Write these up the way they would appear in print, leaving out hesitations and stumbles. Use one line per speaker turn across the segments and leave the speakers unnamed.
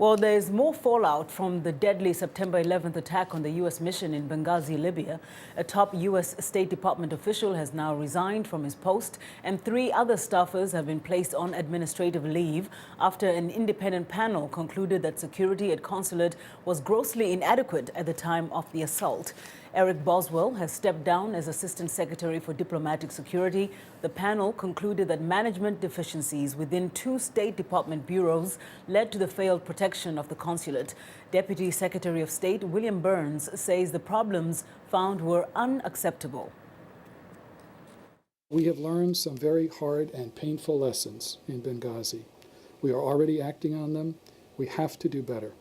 Well, there's more fallout from the deadly September 11th attack on the U.S. mission in Benghazi, Libya. A top U.S. State Department official has now resigned from his post, and 3 other staffers have been placed on administrative leave after an independent panel concluded that security at consulate was grossly inadequate at the time of the assault. Eric Boswell has stepped down as Assistant Secretary for Diplomatic Security. The panel concluded that management deficiencies within 2 State Department bureaus led to the failed protection of the consulate. Deputy Secretary of State William Burns says the problems found were unacceptable.
We have learned some very hard and painful lessons in Benghazi. We are already acting on them. We have to do better.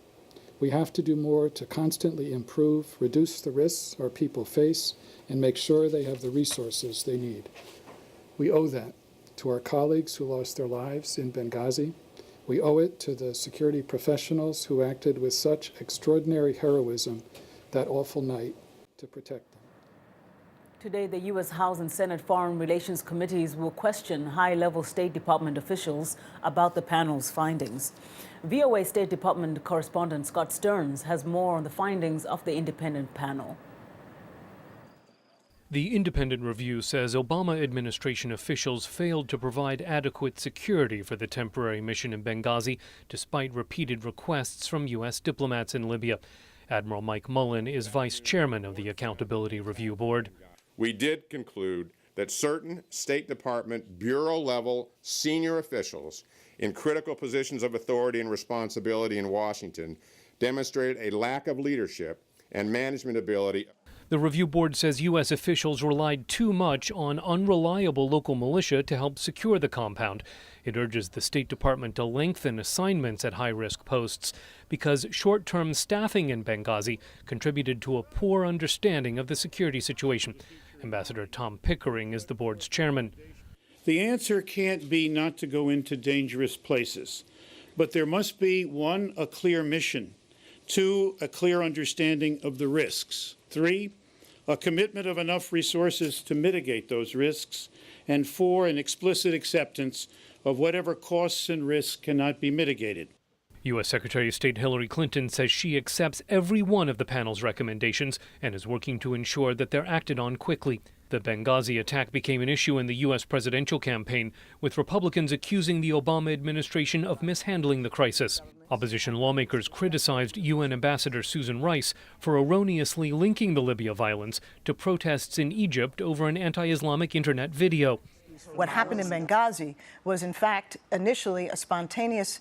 We have to do more to constantly improve, reduce the risks our people face, and make sure they have the resources they need. We owe that to our colleagues who lost their lives in Benghazi. We owe it to the security professionals who acted with such extraordinary heroism that awful night to protect them.
Today, the U.S. House and Senate Foreign Relations Committees will question high-level State Department officials about the panel's findings. VOA State Department correspondent Scott Stearns has more on the findings of the independent panel.
The independent review says Obama administration officials failed to provide adequate security for the temporary mission in Benghazi, despite repeated requests from U.S. diplomats in Libya. Admiral Mike Mullen is vice chairman of the Accountability Review Board.
We did conclude that certain State Department bureau-level senior officials in critical positions of authority and responsibility in Washington demonstrated a lack of leadership and management ability.
The review board says U.S. officials relied too much on unreliable local militia to help secure the compound. It urges the State Department to lengthen assignments at high-risk posts because short-term staffing in Benghazi contributed to a poor understanding of the security situation. Ambassador Tom Pickering is the board's chairman.
The answer can't be not to go into dangerous places, but there must be, 1, a clear mission, 2, a clear understanding of the risks, 3, a commitment of enough resources to mitigate those risks, and 4, an explicit acceptance of whatever costs and risks cannot be mitigated.
U.S. Secretary of State Hillary Clinton says she accepts every one of the panel's recommendations and is working to ensure that they're acted on quickly. The Benghazi attack became an issue in the U.S. presidential campaign, with Republicans accusing the Obama administration of mishandling the crisis. Opposition lawmakers criticized UN Ambassador Susan Rice for erroneously linking the Libya violence to protests in Egypt over an anti-Islamic internet video.
What happened in Benghazi was, in fact, initially a spontaneous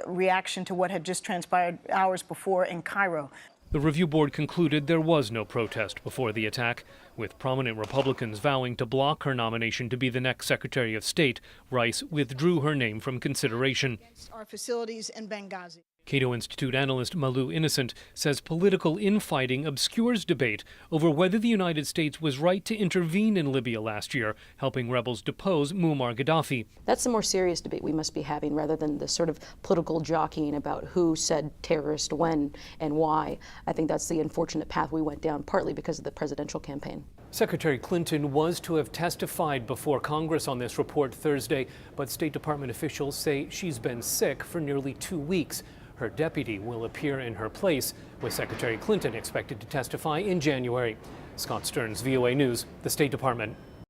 reaction to what had just transpired hours before in Cairo.
The review board concluded there was no protest before the attack. With prominent Republicans vowing to block her nomination to be the next Secretary of State, Rice withdrew her name from consideration.
Our facilities in Benghazi.
Cato Institute analyst Malou Innocent says political infighting obscures debate over whether the United States was right to intervene in Libya last year, helping rebels depose Muammar Gaddafi.
That's the more serious debate we must be having, rather than the sort of political jockeying about who said terrorist when and why. I think that's the unfortunate path we went down, partly because of the presidential campaign.
Secretary Clinton was to have testified before Congress on this report Thursday, but State Department officials say she's been sick for nearly 2 weeks. Her deputy will appear in her place, with Secretary Clinton expected to testify in January. Scott Stearns, VOA News, the State Department.